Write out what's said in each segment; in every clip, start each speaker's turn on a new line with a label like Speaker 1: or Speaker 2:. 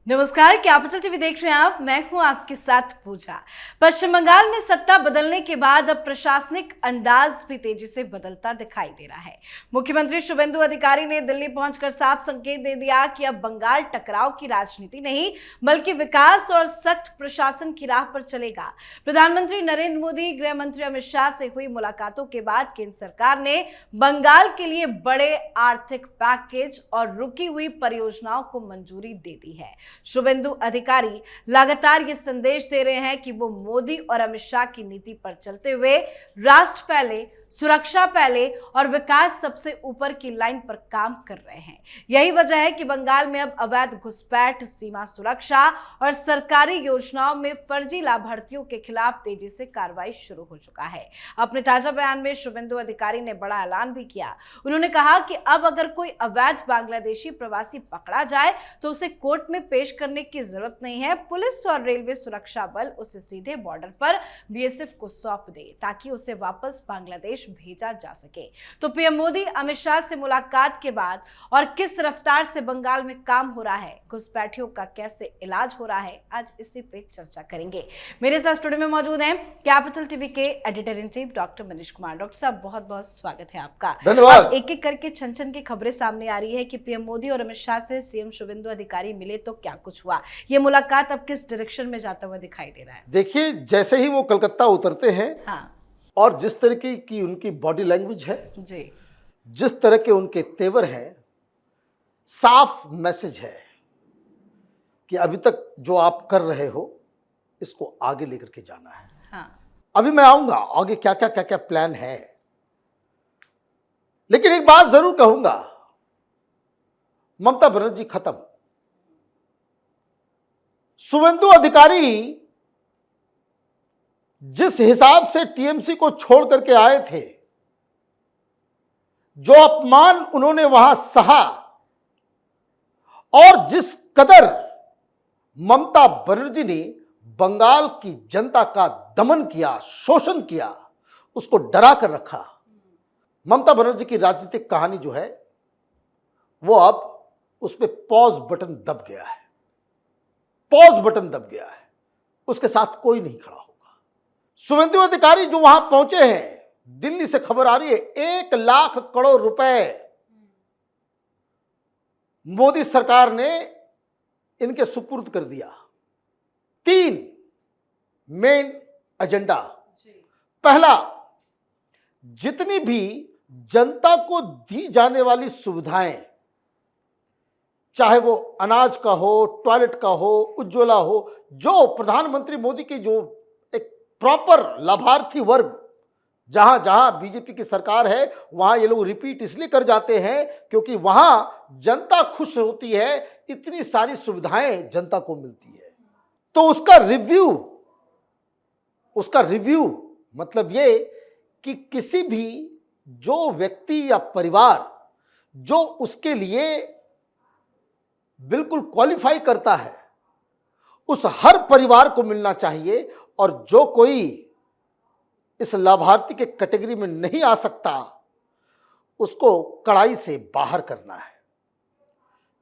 Speaker 1: नमस्कार, capital TV देख रहे हैं आप। मैं हूं आपके साथ पूजा। पश्चिम बंगाल में सत्ता बदलने के बाद अब प्रशासनिक अंदाज भी तेजी से बदलता दिखाई दे रहा है। मुख्यमंत्री शुभेंदु अधिकारी ने दिल्ली पहुंचकर साफ संकेत दे दिया कि अब बंगाल टकराव की राजनीति नहीं बल्कि विकास और सख्त प्रशासन की राह पर चलेगा। प्रधानमंत्री नरेंद्र मोदी, गृह मंत्री अमित शाह से हुई मुलाकातों के बाद केंद्र सरकार ने बंगाल के लिए बड़े आर्थिक पैकेज और रुकी हुई परियोजनाओं को मंजूरी दे दी है। शुभेंदु अधिकारी लगातार ये संदेश दे रहे हैं कि वो मोदी और अमित शाह की नीति पर चलते हुए राष्ट्र पहले, सुरक्षा पहले और विकास सबसे ऊपर की लाइन पर काम कर रहे हैं। यही वजह है कि बंगाल में अब अवैध घुसपैठ, सीमा सुरक्षा और सरकारी योजनाओं में फर्जी लाभार्थियों के खिलाफ तेजी से कार्रवाई शुरू हो चुका है। अपने ताजा बयान में शुभेंदु अधिकारी ने बड़ा ऐलान भी किया। उन्होंने कहा कि अब अगर कोई अवैध बांग्लादेशी प्रवासी पकड़ा जाए तो उसे कोर्ट में पेश करने की जरूरत नहीं है। पुलिस और रेलवे सुरक्षा बल उसे सीधे बॉर्डर पर बीएसएफ को सौंप दे ताकि उसे वापस बांग्लादेश भेजा जा सके। तो पीएम मोदी अमित शाह से मुलाकात के बाद और किस रफ्तार से बंगाल में काम हो रहा है, घुसपैठियों का कैसे इलाज हो रहा है, आज इसी पे चर्चा करेंगे। मेरे साथ स्टूडियो में मौजूद हैं कैपिटल टीवी के editor in chief doctor Manish Kumar. Doctor साहब, बहुत बहुत स्वागत है आपका।
Speaker 2: धन्यवाद।
Speaker 1: एक एक करके छन की खबरें सामने आ रही है कि पीएम मोदी और अमित शाह से सीएम शुभेंदु अधिकारी मिले तो क्या कुछ हुआ। ये मुलाकात अब किस डायरेक्शन में जाता हुआ दिखाई दे रहा है?
Speaker 2: देखिए, जैसे ही वो कलकत्ता उतरते हैं,
Speaker 1: हाँ
Speaker 2: और जिस तरह की उनकी बॉडी लैंग्वेज है
Speaker 1: जी,
Speaker 2: जिस तरह के उनके तेवर हैं, साफ मैसेज है कि अभी तक जो आप कर रहे हो इसको आगे लेकर के जाना है।
Speaker 1: हाँ
Speaker 2: अभी मैं आऊंगा आगे क्या क्या प्लान है, लेकिन एक बात जरूर कहूंगा, ममता बनर्जी खत्म। शुभेंदु अधिकारी जिस हिसाब से टीएमसी को छोड़ करके आए थे, जो अपमान उन्होंने वहां सहा और जिस कदर ममता बनर्जी ने बंगाल की जनता का दमन किया, शोषण किया, उसको डरा कर रखा। ममता बनर्जी की राजनीतिक कहानी जो है वो अब उस पर पॉज बटन दब गया है। पॉज बटन दब गया है, उसके साथ कोई नहीं खड़ा होगा। शुभेंदु अधिकारी जो वहां पहुंचे हैं, दिल्ली से खबर आ रही है 1 लाख करोड़ रुपए मोदी सरकार ने इनके सुपुर्द कर दिया। 3 मेन एजेंडा। पहला, जितनी भी जनता को दी जाने वाली सुविधाएं, चाहे वो अनाज का हो, टॉयलेट का हो, उज्ज्वला हो, जो प्रधानमंत्री मोदी की जो एक प्रॉपर लाभार्थी वर्ग, जहां जहां बीजेपी की सरकार है वहां ये लोग रिपीट इसलिए कर जाते हैं क्योंकि वहां जनता खुश होती है, इतनी सारी सुविधाएं जनता को मिलती है। तो उसका रिव्यू मतलब ये कि किसी भी जो व्यक्ति या परिवार जो उसके लिए बिल्कुल क्वालिफाई करता है, उस हर परिवार को मिलना चाहिए, और जो कोई इस लाभार्थी के कैटेगरी में नहीं आ सकता उसको कड़ाई से बाहर करना है।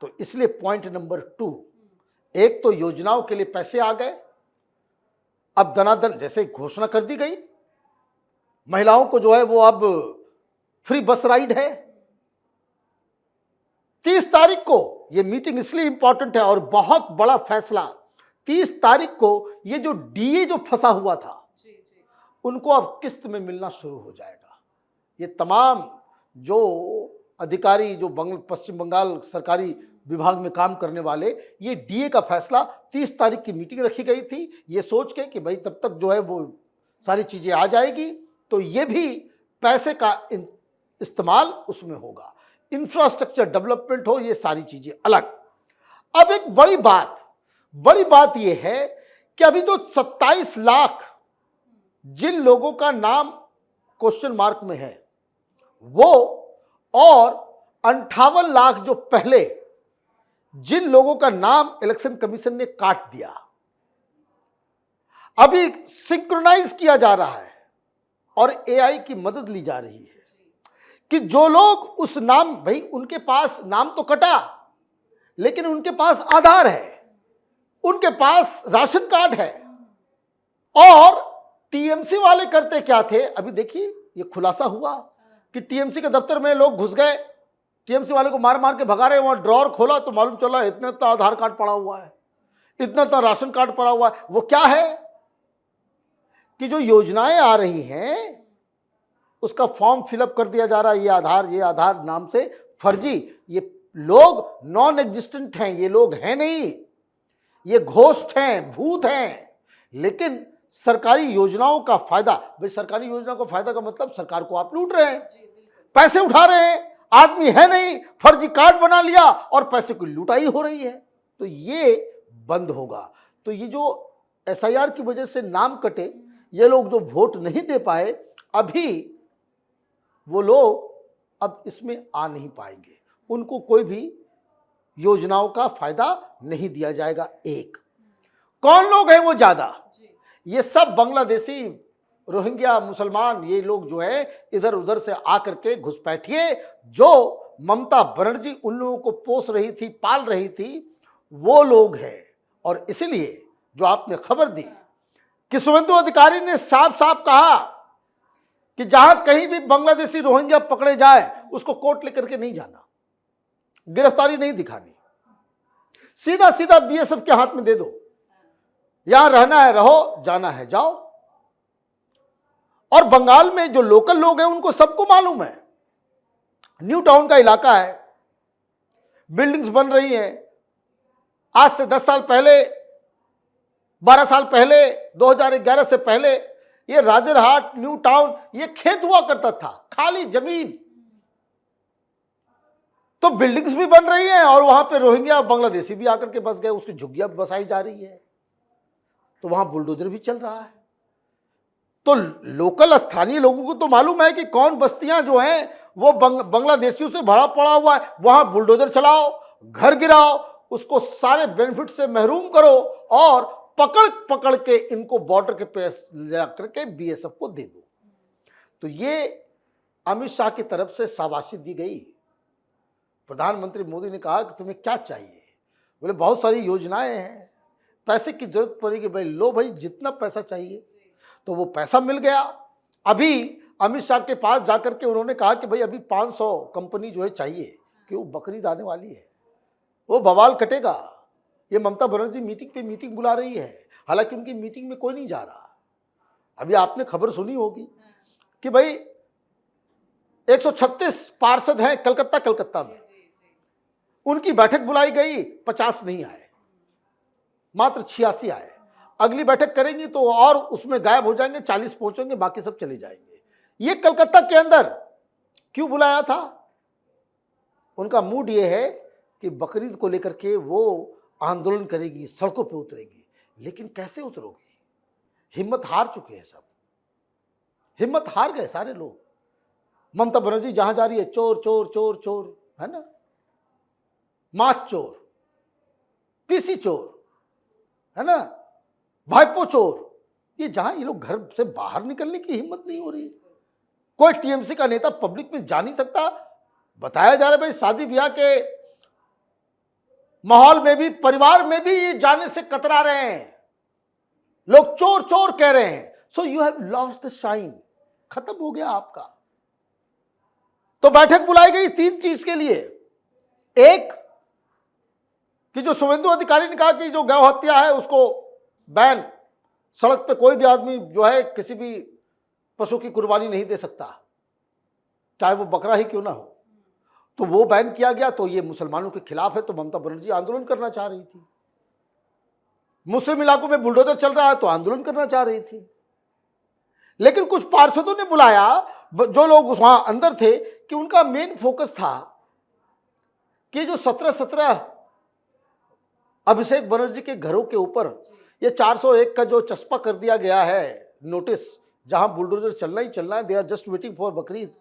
Speaker 2: तो इसलिए पॉइंट नंबर 2, एक तो योजनाओं के लिए पैसे आ गए। अब दनादन जैसे घोषणा कर दी गई, महिलाओं को जो है वो अब फ्री बस राइड है। 30 तारीख को ये मीटिंग इसलिए इंपॉर्टेंट है और बहुत बड़ा फैसला, 30 तारीख को ये जो डीए जो फंसा हुआ था उनको अब किस्त में मिलना शुरू हो जाएगा। ये तमाम जो अधिकारी जो पश्चिम बंगाल सरकारी विभाग में काम करने वाले, ये डीए का फैसला 30 तारीख की मीटिंग रखी गई थी, ये सोच के कि भाई तब तक जो है वो सारी चीज़ें आ जाएगी, तो ये भी पैसे का इस्तेमाल उसमें होगा, इंफ्रास्ट्रक्चर डेवलपमेंट हो, ये सारी चीज़ें अलग। अब एक बड़ी बात ये है कि अभी जो 27 लाख जिन लोगों का नाम क्वेश्चन मार्क में है वो, और 58 लाख जो पहले जिन लोगों का नाम इलेक्शन कमीशन ने काट दिया, अभी सिंक्रोनाइज किया जा रहा है और एआई की मदद ली जा रही है कि जो लोग उस नाम, भाई उनके पास नाम तो कटा लेकिन उनके पास आधार है, उनके पास राशन कार्ड है। और टीएमसी वाले करते क्या थे, अभी देखिए ये खुलासा हुआ कि टीएमसी के दफ्तर में लोग घुस गए, टीएमसी वाले को मार मार के भगा रहे, वहां ड्रॉर खोला तो मालूम चला इतना इतना आधार कार्ड पड़ा हुआ है, इतना इतना राशन कार्ड पड़ा हुआ है। वो क्या है कि जो योजनाएं आ रही हैं उसका फॉर्म फिलअप कर दिया जा रहा है, ये आधार नाम से फर्जी। ये लोग नॉन एग्जिस्टेंट हैं, ये लोग हैं नहीं, ये घोस्ट हैं, भूत हैं। लेकिन सरकारी योजनाओं का फायदा, भाई सरकारी योजना का फायदा का मतलब सरकार को आप लूट रहे हैं, पैसे उठा रहे हैं, आदमी है नहीं, फर्जी कार्ड बना लिया और पैसे की लुटाई हो रही है। तो ये बंद होगा। तो ये जो एसआईआर की वजह से नाम कटे, ये लोग जो वोट नहीं दे पाए, अभी वो लोग अब इसमें आ नहीं पाएंगे, उनको कोई भी योजनाओं का फायदा नहीं दिया जाएगा। एक कौन लोग हैं वो ज्यादा, ये सब बांग्लादेशी, रोहिंग्या, मुसलमान, ये लोग जो है इधर उधर से आकर के घुसपैठिए, जो ममता बनर्जी उन लोगों को पोस रही थी, पाल रही थी, वो लोग हैं। और इसलिए जो आपने खबर दी कि शुभेंदु अधिकारी ने साफ साफ कहा कि जहां कहीं भी बांग्लादेशी रोहिंग्या पकड़े जाए उसको कोर्ट लेकर के नहीं जाना, गिरफ्तारी नहीं दिखानी, सीधा सीधा बीएसएफ के हाथ में दे दो, यहां रहना है रहो, जाना है जाओ। और बंगाल में जो लोकल लोग हैं उनको सबको मालूम है, न्यू टाउन का इलाका है, बिल्डिंग्स बन रही हैं। आज से 10 साल पहले, 12 साल पहले, 2011 से पहले ये राजरहाट, न्यू टाउन, ये खेत हुआ करता था, खाली जमीन। तो बिल्डिंग्स भी बन रही हैं और वहां पे रोहिंग्या बांग्लादेशी भी आकर के बस गए, उसकी झुग्गियां बसाई जा रही है, तो वहां बुलडोजर भी चल रहा है। तो लोकल स्थानीय लोगों को तो मालूम है कि कौन बस्तियां जो हैं वो बांग्लादेशियों से भरा पड़ा हुआ है, वहां बुलडोजर चलाओ, घर गिराओ, उसको सारे बेनिफिट से महरूम करो और पकड़ पकड़ के इनको बॉर्डर के पास ले जाकर के बीएसएफ को दे दो। तो ये अमित शाह की तरफ से शाबाशी दी गई। प्रधानमंत्री मोदी ने कहा कि तुम्हें क्या चाहिए, बोले बहुत सारी योजनाएं हैं, पैसे की जरूरत पड़ेगी, भाई लो भाई जितना पैसा चाहिए। तो वो पैसा मिल गया। अभी अमित शाह के पास जाकर के उन्होंने कहा कि भाई अभी 500 कंपनी जो है चाहिए, कि वो बकरीद आने वाली है, वो बवाल कटेगा। ये ममता बनर्जी मीटिंग पे मीटिंग बुला रही है, हालांकि उनकी मीटिंग में कोई नहीं जा रहा। अभी आपने खबर सुनी होगी कि भाई 136 पार्षद हैं कलकत्ता में, उनकी बैठक बुलाई गई, 50 नहीं आए, मात्र 86 आए। अगली बैठक करेंगी तो और उसमें गायब हो जाएंगे, 40 पहुंचेंगे, बाकी सब चले जाएंगे। ये कलकत्ता के अंदर क्यों बुलाया था? उनका मूड ये है कि बकरीद को लेकर के वो आंदोलन करेगी, सड़कों पे उतरेगी। लेकिन कैसे उतरोगी? हिम्मत हार चुके हैं सब, हिम्मत हार गए सारे लोग। ममता बनर्जी जहां जा रही है, चोर चोर चोर चोर, है ना, माच चोर, पीसी चोर, है ना, भाईपो चोर। ये जहां ये लोग घर से बाहर निकलने की हिम्मत नहीं हो रही। कोई टीएमसी का नेता पब्लिक में जा नहीं सकता। बताया जा रहा है भाई शादी ब्याह के माहौल में भी, परिवार में भी ये जाने से कतरा रहे हैं, लोग चोर चोर कह रहे हैं। So you have lost the shine, खत्म हो गया आपका। तो बैठक बुलाई गई 3 चीज के लिए। एक कि जो शुभेंदु अधिकारी ने कहा कि जो गौ हत्या है उसको बैन, सड़क पे कोई भी आदमी जो है किसी भी पशु की कुर्बानी नहीं दे सकता, चाहे वो बकरा ही क्यों ना हो, तो वो बैन किया गया। तो ये मुसलमानों के खिलाफ है, तो ममता बनर्जी आंदोलन करना चाह रही थी। मुस्लिम इलाकों में बुलडोजर चल रहा है तो आंदोलन करना चाह रही थी। लेकिन कुछ पार्षदों ने बुलाया, जो लोग वहां अंदर थे, कि उनका मेन फोकस था कि जो 17 अभिषेक बनर्जी के घरों के ऊपर ये 401 का जो चस्पा कर दिया गया है नोटिस, जहां बुलडोजर चलना ही चलना है, they are just waiting for Bakrid.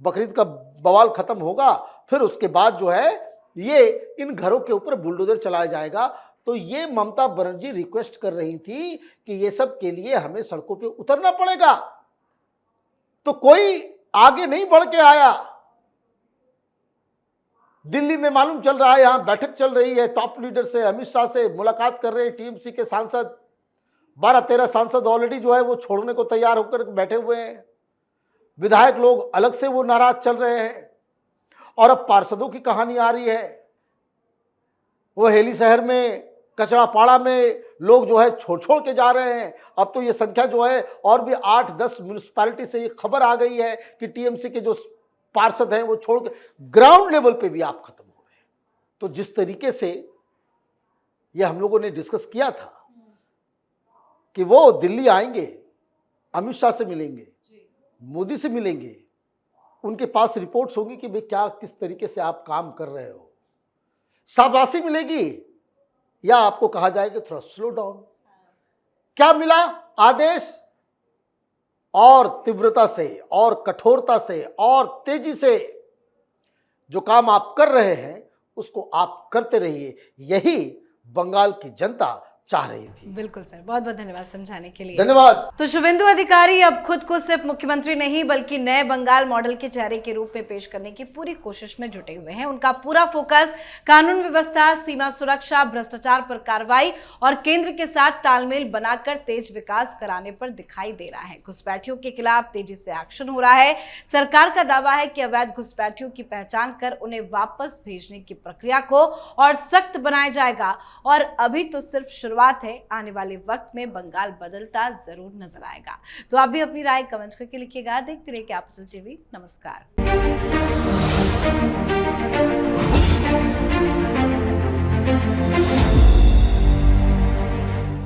Speaker 2: Bakrid का बवाल खत्म होगा, फिर उसके बाद जो है ये इन घरों के ऊपर बुलडोजर चलाया जाएगा। तो ये ममता बनर्जी रिक्वेस्ट कर रही थी कि ये सब के लिए हमें सड़कों पे उतरना पड़ेगा। तो कोई आगे नहीं बढ़ के आया, दिल्ली में मालूम चल रहा है, यहाँ बैठक चल रही है टॉप लीडर से, अमित शाह से मुलाकात कर रहे हैं टीएमसी के सांसद। 12-13 सांसद ऑलरेडी जो है वो छोड़ने को तैयार होकर बैठे हुए हैं। विधायक लोग अलग से वो नाराज चल रहे हैं। और अब पार्षदों की कहानी आ रही है। वो हेली शहर में, कचरापाड़ा में लोग जो है छोड़ के जा रहे हैं। अब तो ये संख्या जो है और भी 8-10 म्यूनिसिपैलिटी से ये खबर आ गई है कि टीएमसी के जो पार्षद हैं वो छोड़ के ग्राउंड लेवल पे भी आप खत्म हो रहे हैं। तो जिस तरीके से ये हम लोगों ने डिस्कस किया था कि वो दिल्ली आएंगे, अमित शाह से मिलेंगे, मोदी से मिलेंगे, उनके पास रिपोर्ट्स होंगी कि भाई क्या किस तरीके से आप काम कर रहे हो, शाबाशी मिलेगी या आपको कहा जाएगा थोड़ा स्लो डाउन। क्या मिला? आदेश और तीव्रता से और कठोरता से और तेजी से जो काम आप कर रहे हैं उसको आप करते रहिए। यही बंगाल की जनता चाह रही थी।
Speaker 1: बिल्कुल सर, बहुत बहुत धन्यवाद समझाने के लिए।
Speaker 2: धन्यवाद।
Speaker 1: तो शुभेंदु अधिकारी अब खुद को सिर्फ मुख्यमंत्री नहीं बल्कि नए बंगाल मॉडल के चेहरे के रूप में पेश करने की पूरी कोशिश में जुटे हुए हैं। उनका पूरा फोकस कानून व्यवस्था, सीमा सुरक्षा, भ्रष्टाचार पर कार्रवाई और केंद्र के साथ तालमेल बनाकर तेज विकास कराने पर दिखाई दे रहा है। घुसपैठियों के खिलाफ तेजी से एक्शन हो रहा है। सरकार का दावा है कि अवैध घुसपैठियों की पहचान कर उन्हें वापस भेजने की प्रक्रिया को और सख्त बनाया जाएगा। और अभी तो सिर्फ शुरुआत है, आने वाले वक्त में बंगाल बदलता जरूर नजर आएगा। तो आप भी अपनी राय कमेंट करके लिखिएगा। देखते रहिए कैपिटल टीवी। नमस्कार।